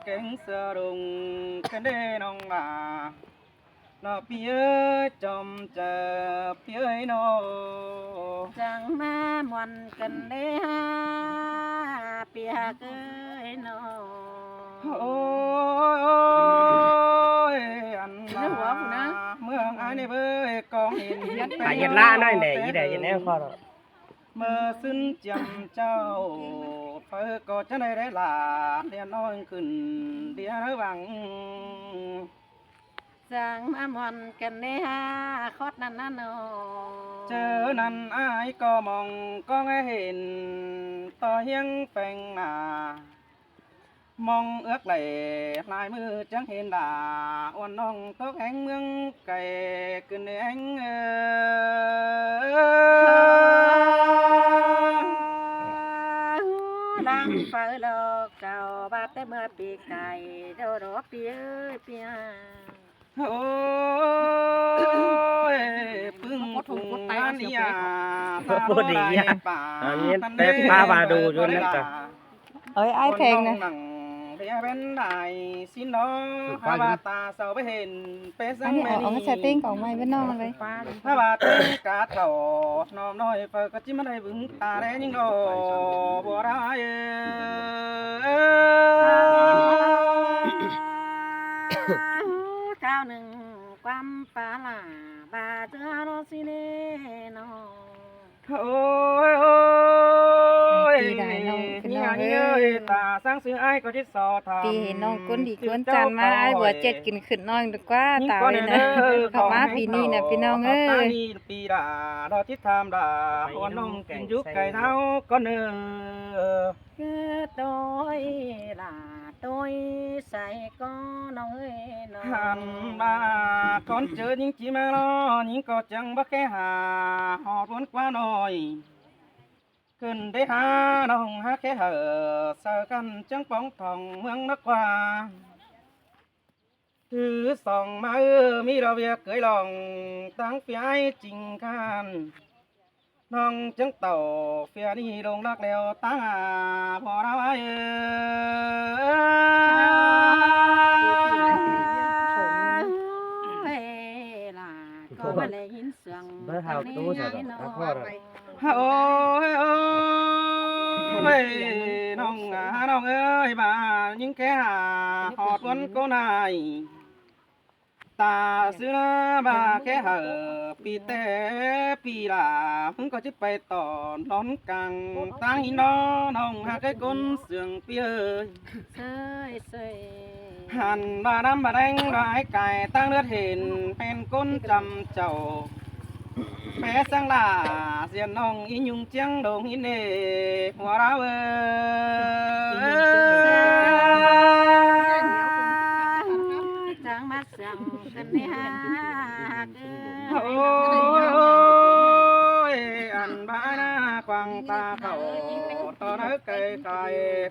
cánh sơ rùng cái đê nong là nó phía trong chờ phía nó chẳng ma mòn cần đê ha bia cái nó ôi ôi anh mà mương ai này với con hiền tại Nhật La nói để gì để em kho rồi mơ xin chăm cháu phải có cho này đấy là đèn nóiขึ้นđĩa nó bằng chẳng ma mòn cần đê ha khót năn năn nó เจอนั่นอายก็มองก็ไม่เห็นต่อเฮียงแฝงหน้ามองเอื้อกไหลลายมือจังเห็นด่าอ้วนน้องตกแหงเมืองไก่ขึ้นแหงđang phải lo cầu ba té mưa bị cày đâu đó phía phía โอ้ยปึ้งพุงอันนี้อ่ะ บ่ดีอ่ะอันนี้แต่พามาดูอยู่นั่นจ้ะ ơi ai thèn nè เรียเป็นได้สินน้องถ้าว่าตาเสาไปเห็นเปสัง anh แม่ ở นี่ cái setting của mày bên non vậy ถ้าว่าเต้กาเถ่าน้อมน้อยเปิดก็จิ้มอะไรบึงตาแดงยิ่งดอบัวร้ายcao nừng quăm phá là bà đưa nó xin nó โอ้ยโอ้ยนี่ไงเอ้ยตาสร้างซื้อไอ้ก็ที่สอทำ ปีน้องก้นดีก้นจันมาไอ้บัวเจ็ดกินขึ้นน้อยดีกว่าตาเลยนะเขามาปีนี้นะพี่น้องเอ้ย ปีด่าดอที่ทำด่าวันน้องกินยุกไก่เท้าก็เนื้อ cứ tôi là tôi say con nó ơi nó หันมาก่อนเจอยิงจีมาล้อยิงก็จังบักแค่หาหอดวนกว่าหน่อยขึ้นได้หาน้องหาแค่เหอเสอกันจังป้องทองเมืองนักว่าถือส่องมามีเราเวียเกยลองตั้งเฟียจริงกันน้องจังเต่าเฟียนี่ลงรักแล้วตาพอเราไอ้là có mà lấy hiến sườn bữa hào tú rồi đó kho rồi โอ้ยโอ้ยน้องน้องเอ้ยมายิงแค่หาหอดวันก็นายตาซื้อมาแค่เหอปีแต่ปีลาเพิ่งก็จะไปต่อร้อนกลางตั้งหินน้องหาcáiก้นเสื่องเปีย sơi sơi หันบาดำบาแดงร้ายไก่ตั้งเลือดเห็นเป็นก้นจำเจ้าแม่สังลาเสียนน้องอียุงเจียงดงอินเนหัวเราchẳng mắt rằng cần đi ha โอ้ยอันบ้านาควางตาเขาตอนนั้นไก่ไก่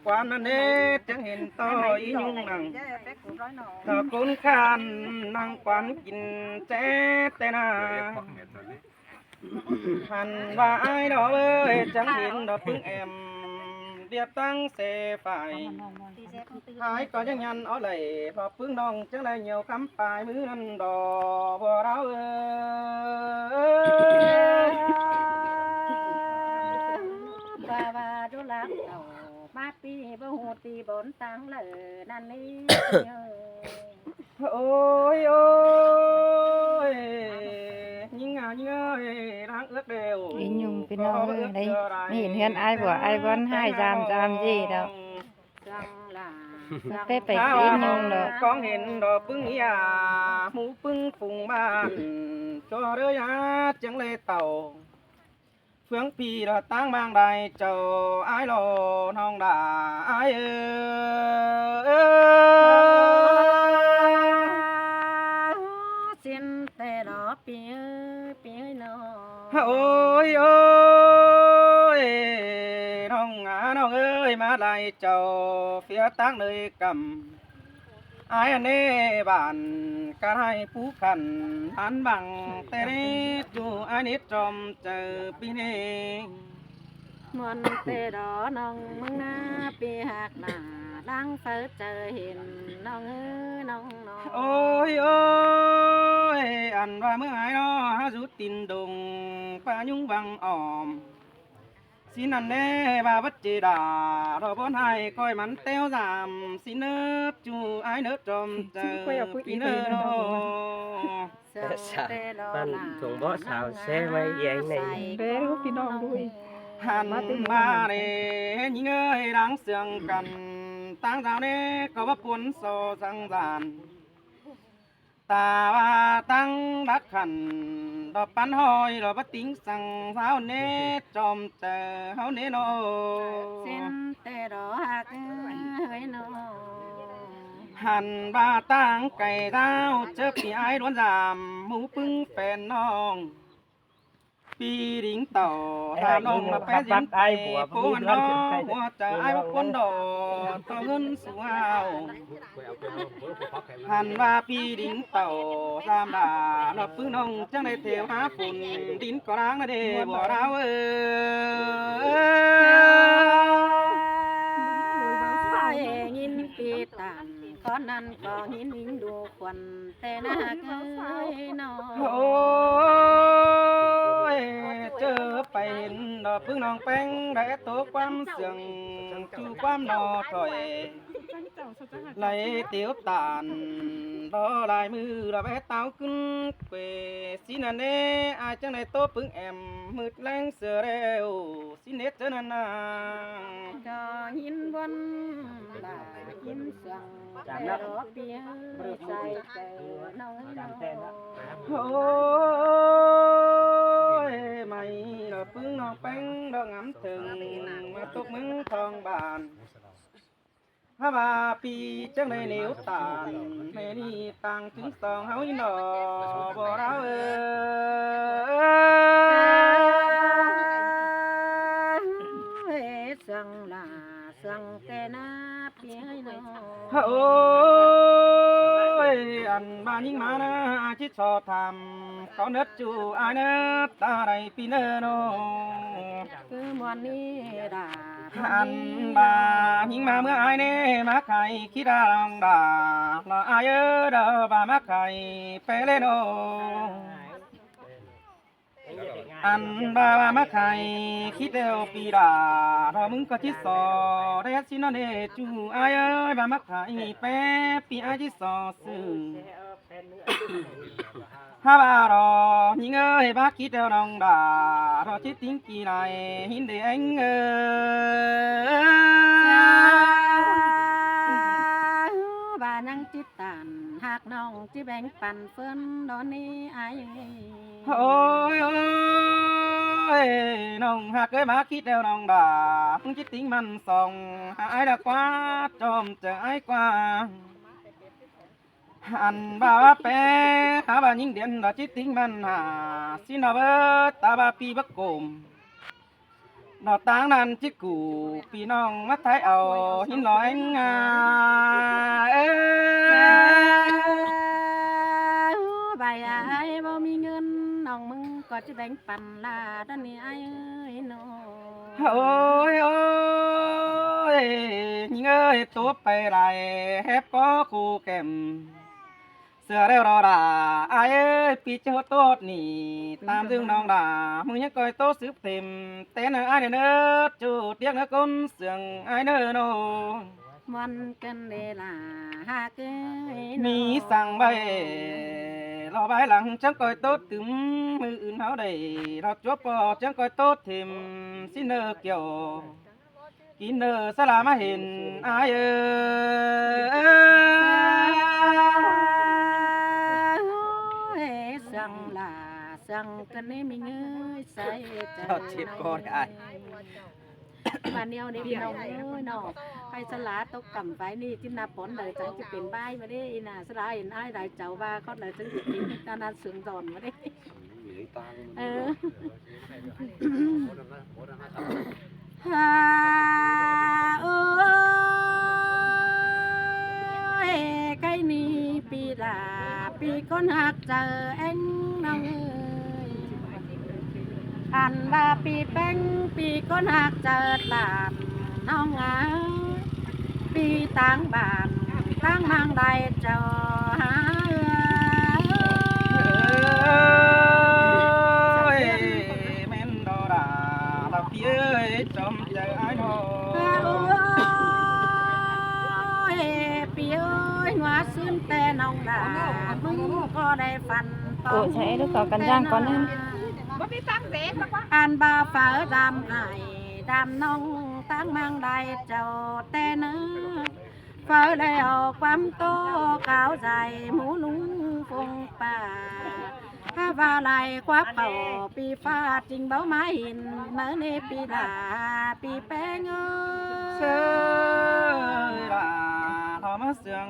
ความนั้นเน็ตจังเห็นต่ออียุงนังถ้าคุณขันนั่งควันกินเจ๊แต่นาหันว่าไอ้ดอกเอ้ยจังเห็นดอกพึ่งแอมเดียบตั้งเสฝ่ายหายก็ยังยันเอาเลยพอพึ่งน้องจังเลยเหนียวคำปลายมือนั่นดอกบัวเราเอ้ย bà đô lạc đầu ba pi bơ hồ ti bốn tăng lờ nan đi โอ้ยโอ้ยยิงยิงเอ้ยรักเอื้อเดียว อีหยุ่งพี่น้องเอ้ยได้ไม่เห็นเฮือนไอ้บัวไอ้บอนให้จามgì đâu rằng là เต้ไปอีหยุ่งดอก กองเห็นดอกปึ้งยาหมูปึ้งฝูงบ้านจอเรือยาจังเลยเต่าเฟืองปีเราตั้งบางใดเจ้าไอ้โลน้องด่าไอ้xin tè đó phía phía nó โอ้ยโอ้ยน้องน้องเอ้ยมาไล่เจ้าเฟียตั้งเลยกำไอ้อันนี้บ้านการให้ผู้ขันอันบังแต่นี้อยู่ไอ้นิดจอมเจอปีนี้ มวนเตดอน้องมึงนาปีหักหน้าล้างเฟิดเจอเห็นน้องเอ้ยน้องน้อง โอ้ยโอ้ยอันว่าเมื่อไงเนาะหาสุดตินดงป่ายุ่งบังอ่อมสินันแน่ว่าวัดเจดารอบนให้คอยมันเต้วสามสิเนื้อจูไอเนื้อจอมเจอปีเนื้อเนาะ มันส่งบ่สาวแซ่ไว้แยงใน เด้อพี่น้องด้วย หันมาเน่ยิงเอ้ยดังเสียงกันตั้งสาวเน่ก็ว่าปนโซสังสารตาว่าตั้งรักขันดอกปันหอยดอกปะติ้งสั่งสาวเน่จอมเจอเฮาเน่โน สิ้นแต่ดอกหักเอ้ยน้อง หันบาตั้งไก่ดาวเจอปีไอ้ล้วนจามหมูปึ้งแฟนน้องปีดิ่งเต่าถ้าน้องมาแพ้ยิ้มไอ้ผัวมันน้องหัวใจไอ้ว่าคนดอกต่อเงินสวาวหันว่าปีดิ่งเต่าสามดาดอกปึ้งน้องจังได้เทวหาฝุ่นดินก็ร้างนะเด้บ่เรายินปีตันก้อนนั้นก็ยินยิงดูควันแต่หน้าเกยน้อง โอ้ยเจอไปเห็นดอกพึ่งน้องแป้งได้ตัวความเสียงจูความนอถอยไหลเตียวตานดอลายมือดอกแบเต้าขึ้นเปสินันเนอาจังในโตพึ่งแอมมืดแรงเสือเร็วสิเนตเจนันนา ก็ยินวันลายินเสียงแต่ดอกเบี้ยใส่เจอน้องน้อง โอ้ยไม่ดอกพึ่งน้องแป้งดอกงำถึงมาตกมึงทองบานฮาบาปีจังในเหนียวตานแม่นี่ตังถึงสองเฮาอีหนอบ่เราสังลาสังแต่นาเปียน้อง โอ้ยอันบ้านยิงมานะอาชิดสอทำเขาเนื้อจูอายเนื้อตาไรปีเนื้อโน คือมวนนี้ดา อันบ้านยิงมาเมื่ออายเน่มาไข่คิดาลองดาละอายเด้อบามาไข่เปเลโนอันบามาไข่คิดเดียวปีดาเรามึงก็ชิดสอได้สินเนจูอายบามาไข่เปปีอายชิดสอซึ่งฮาบารอยิงเอ้ยบาคิดเดียวน้องดารอชิดติ้งกี่ไรหินเดงบานังจิตตันหากน้องจิแบ่งปันเฟินดอนนี้อาย โอ้ยโอ้ยน้องหากเอ้ยบาคิดเดียวน้องดามึงชิดติ้งมันส่องหายดากว่าจอมเจอไอ้กว่าอันบ่าวแปะหาบ่ายิงเดียนดอกจิตติ้งมันหาสินอเบตาบาปีบักกลมดอกตางนั้นจิตกูพี่น้องมาไทยเอาหินลอยงาใบไอ้บ่มีเงินน้องมึงก็จะแบ่งปันลาดอนนี้ไอ้เอ้ยน้อง โอ้ยโอ้ยยิงเอ้ยตัวไปไรแฮบก็คู่แก้มเสือเร็วรอดาไอ้เอ้ยปีเจ้าโต๊ดนี่ตามซึ่งน้องดามึงยังก้อยโต๊ดสืบเต็มเต้นไอ้เด้อจูดเรียกนักก้นเสียงไอ้เด้อโน มันกันเดลาหากเอ้ย มีสั่งใบรอใบหลังจังก้อยโต๊ดถึงมืออื่นเฮาได้เราจบปอจังก้อยโต๊ดถิ่มสิเนอเกี่ยวกินเนอสลามาเห็นอายสั่งลาสั่งกันนี่มีเงยใส่ใจ บ้านเดียวนี่พี่น้องเอ้ยน้องไปสลาตกต่ำไปนี่จินนาผลเลยจังจะเป็นใบมาได้อีน่ะสลาเห็นอ้ายได้เจ้าว่าเขาเลยจังจะเป็นการนั้นเสื่อมตอนมาได้ฮ่าโอ้ยใครนี่ปีลาปีคนหักเจอเอ็งน้องเอ้ยอัน นบาปีแป้งปีก็หักเจอตามน้องงาปีต่างบ้านต่างมังได้เจ้าหาแม่นดอราเราพี่เอ้ยจอมใจไอ้น้อง ปีเอ้ยหัวซึ้นแต่น้องดามึงก็ได้ฟัน โอ้ใช้ลูกต่อกันย่างก่อนนึง อันบาฟ้าดำไอดำน้องตั้งมังได้เจ้าแต่เนื้อฟ้าได้ออกความโตขาวใจหมูลุงฟงป่าถ้าว่าไรควักเป่าปีฟ้าจริงเบ้าไม้หินเมื่อในปีลาปีแป้งเอ้ เสื้ ย อราทอมาเสียง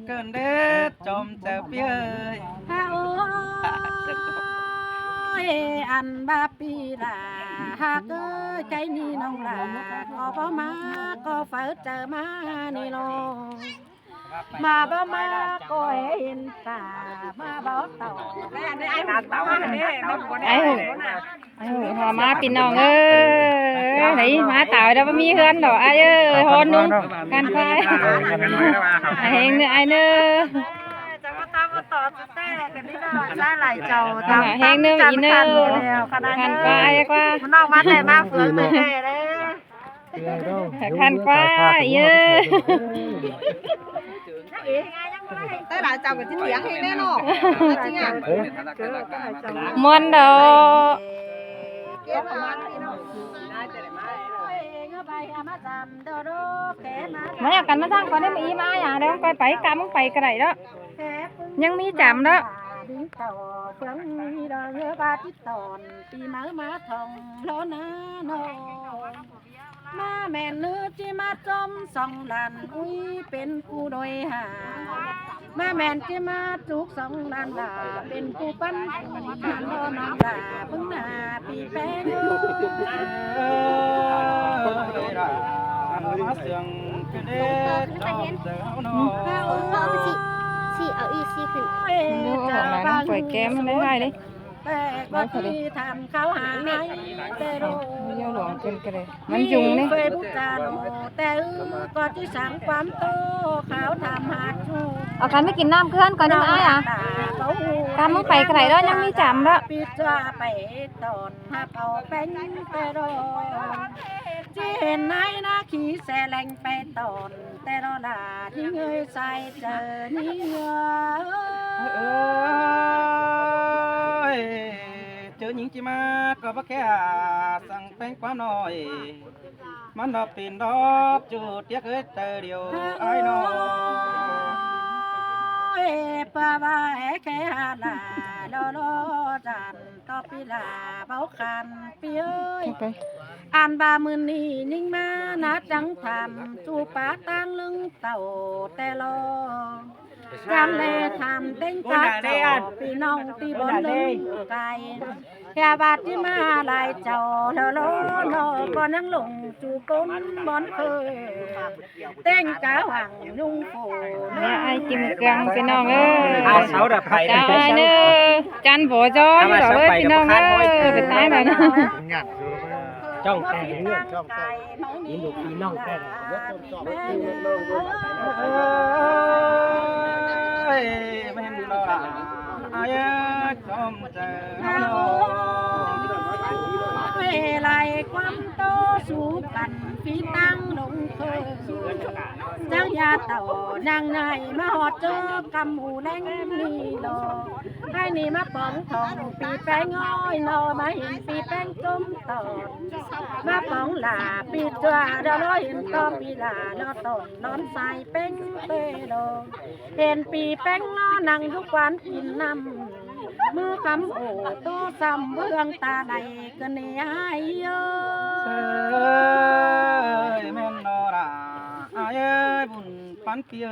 เกินเด็ดจอมใจพี่เอ้ย ฮะโอ้ยอันบาปีลาหากเอ้ยใจนี่น้องลาก็บ่มาก็เฝ้าเจอมานี่น้องมาบ่มาก็เห็นตามาบ่ต่อ ไอ้หูไอ้หูหอมาพี่น้องเอ้ยไหนมาตายแล้วบ่มีเฮือนดอกไอ้เอ้ยฮอนนุ่งกันไปไอ้เฮงเนื้อไอ้เนื้อ จะมาตามมาต่อแต่กันนี่น้องได้หลายเจ้า เฮงเนื้ออีเนื้อกันไปกว่า น้องมาได้มาเฟืองเลยเด้ คันไปเยอะ แต่หลายเจ้าก็สิเถียงเองแน่นอนจริงอ่ะ มวนดอก เก็บมานี่น้องไปมาจำโดโดแกมา มาอยากกันมาทางก่อนได้มาอีมาอย่าเดี๋ยวไปไปกำมึงไปก็ได้แล้วยังมีจำแล้ว ดิ้งต่อเฟืองมีดอกเงือบาติตอนปีมาทองโลนะโนมาแม่เนื้อที่มาจมสองลันอุ้ยเป็นผู้โดยหามาแม่นที่มาจุกสองลันลาเป็นผู้ปั้นผู้นอนน้ำลาเพิ่งหน้าปีแป้ง รามาเสียงเกินเด็ดจอมใจเอาน้อง เอาอีซี่ขึ้น ดูของร้านน้ำปล่อยแก้มมันได้ไงเลย แต่ก็ที่ทำเขาหาให้แต่โร เยอะหลวงเกินกันเลยมันจุงนี่ เฟซบุ๊กจาโนแต่ก็ที่สั่งความโตเขาทำหาจู เอากันไม่กินน้ำเพื่อนก่อนได้ไหมอ่ะกำมึงไปก็ได้แล้วยังมีจำแล้ว ปิดจ้าไปตอนหักเอาเป็นแต่โรที่เห็นไหนนะขี่แสลงไปตอนแต่โรลาที่เงยใส่เจอนี่เงย เจอหญิงจีมาก็บ่แค่สั่งแป้งความน้อยมันดอกปีนดอกจุดเดียกเอ้ยเตอเดียวไอ้น้อง ปะว่าแค่หาลาโลโลจันต่อปีลาเบาคันปีเอ้ย ไป อ่านบามือนี่นิ่งมานะจังทำจูปาตั้งลึงเต่าแต่ลอการเลทำเต้งกาเจ้าพี่น้องที่บนลึงไก่แค่บาดที่มาลายเจ้าโลโลโลก็นั่งลงจูก้นบอนเคยเต้งกาหวังยุ่งโผ เนี่ยไอ้กิมเกลืองพี่น้องเอ้ย เอาเสาดับไฟ จ้าไอ้เนื้อจันโบจอยดอกเอ้ยพี่น้องเอ้ยไปตายแล้วนะ จ้องแต่เรื่องจ้องแต่ยินดูพี่น้องแต่ เอ้ยแม่นดอกไอ้จอมใจเอาน้อง เวลาความโตสู้กันพี่ตั้งลงเคยจังยาเต่านางไงมาหอดเจอกำหูแรงนี่ดอกให้นี่มาป้องทองปีแป้งอ้อยนอมาเห็นปีแป้งจมต่อมาป้องหลาปีตัวเดาร้อยเห็นต่อปีหลานอต้นนอนใส่เป้งเปโดเห็นปีแป้งนอนั่งทุกวันกินน้ำมือคำโอ้โตซ้ำเบื้องตาไหลกันเนี่ยเยอ เอ้ยแม่นดอกไอ้บุญปันเปีย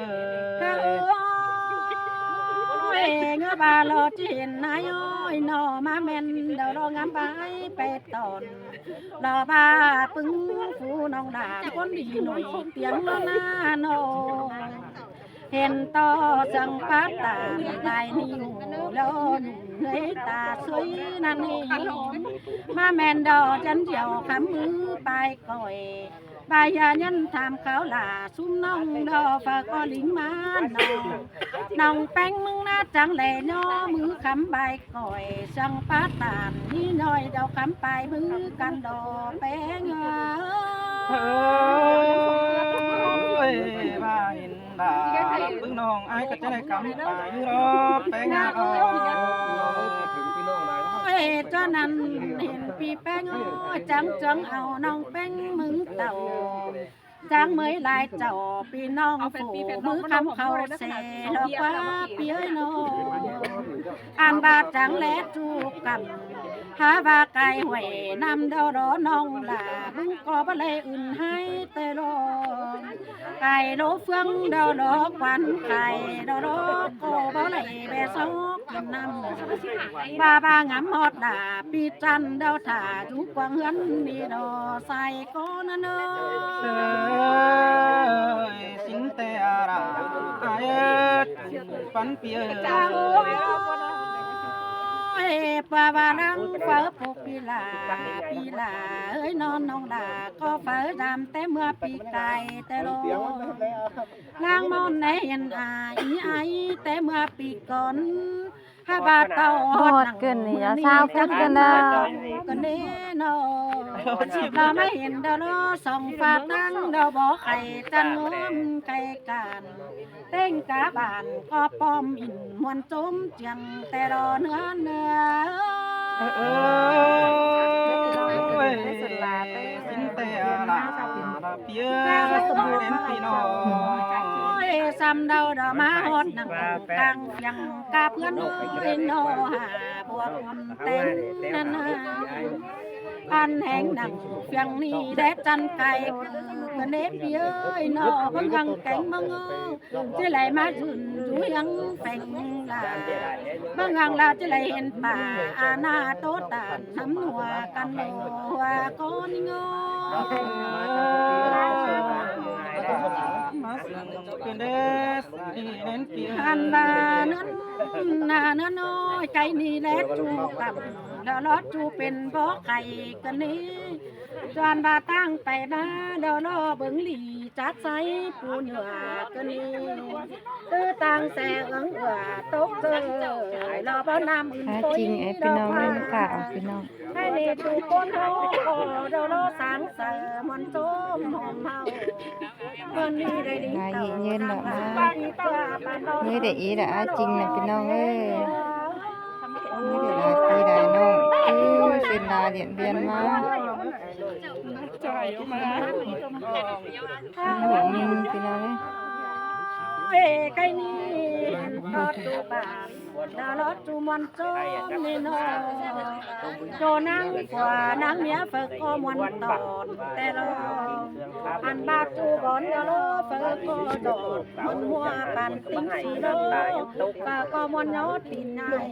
เงือบาลอจีนนายอ้อยนอมาแม่นเดารองามไปไปตอนรอบาปึ้งฟูน้องดาคนดีหน่อยเตียงล้อหน้านอ เห็นต่อสังพัดตาลายนิ้วแล้วหนุ่มเฮ้ยตาสวยนั่นนี่มาแมนดอจันเดียวคำมือไปก่อยบายายันทำเขาหล่าซุ้มน้องดอฝากก็ลิงมาน้องแป้งมึงน่าจังแหล่ย่อมือคำใบก่อยสังพัดตานี่น้อยเดาคำไปมือกันดอแป้งเฮ้ยบ้าเห็นด่าเพิ่งน้องไอ้ก็จะได้กำป่ายรอแป้งงาอ่อน เจ้านั้นเห็นปีแป้งจังจังเอาน้องแป้งมึงเต่าจังเมยลายเจ้าปีน้องฝูมือคำเขาเสดอกว่าเปียโนอ่านบาจังแลจูกันหาว่าไก่หวยนำดอรอน้องลาบึงก็บ่เลยอื่นให้เตโลไก่โลเฟืองดอรอควันไก่ดอรอก็บ่เลยแบซอกกินน้ำบางำฮอดดาปีจันเดาถ่าจุกวางเฮือนนี่ดอใส่ก็นั่นเนอ xin tè ra ai bắn bia ปะวานังเฝ้าปกปีลาเอ้ยนอนน้องดาก็เฝ้าดำแต่เมื่อปีไก่แต่โลล้างมอนในเห็นไอแต่เมื่อปีก่อนถ้าบาเต่า หมดเกินนี่อย่าเศร้าพูดกันเด้อ กันเด้นอเราไม่เห็นดอกส่องฟ้าตั้งดอกบ่ไข่จันงมไก่กันเต้งกาบานก็ป้อมอินมวนจมเจียงแต่รอเนื้อxin tè ra bia đến khi nó ซ้ำเดาดอกมาฮอดนังกลางยังกาเพื่อนเอ้ยนอหาบัวคนเต้นนั่นอันแห่งหนังเฟียงนี่แดดจันไก่กระเน็บเย้ยนอบังหังแก่งบังจะไหลมาจุนจุยังแฝงลาบังหังลาจะไหลเห็นป่าอาณาโตตานน้ำหัวกันหัวก้อนงออันบานั้นนาเนื้อน้อยใจนี่แลจูกับแล้วรอจูเป็นบ่อไข่กันนี้จวนบาตั้งไปบ้าเดาล้อเบิ่งหลีจัดใส่ปูเหนือกันนี้ตั้งแสงตกเจอรอบ่น้ำอื่น จริงไอ้พี่น้องเล่นกะพี่น้อง ให้เนตูคนเฮาเดาล้อสางเสมันโจมหอมเฮาวันนี้ได้ดี ลายเย็นดอกมานี่ได้อีละจริงนะพี่น้องเอ้ยนี่ได้ตีได้น้องเป็นดาเดียนเบียนมาหวมินพี่น้องเอ้ย ไก่นี่รอจูบานดารอจูมันโจนี่นอโจนั่งกว่านางเมียฝึกก็มันตอนแต่รออันบาจูบอนดารอฝึกก็โดดมันหัวปันติ้งสีโลปาก็มันยอดปีนาย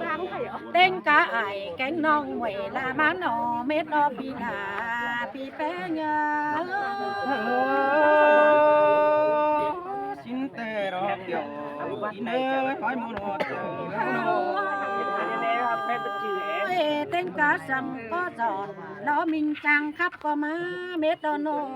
เต้งกะไอแกงน้องเวลามันอเม็ดอปีลาปีแป้งxin tè ra kiểu nơi khói mù nọ tên cá sầm có giòn nó mình trang khắp có má mét đó nô